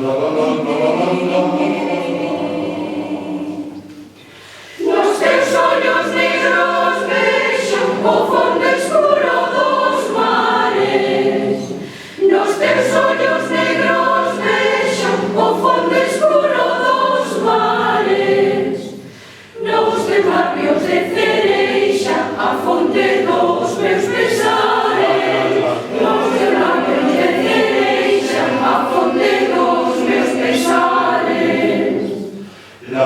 Nos teus ollos negros vexo o fondo escuro dos mares. Nos teus ollos negros vexo o fondo escuro dos mares. Nos teus labios de cereixa a fonte dos meus pesares. Nos teus labios de cereixa a fonte dos meus pesares. La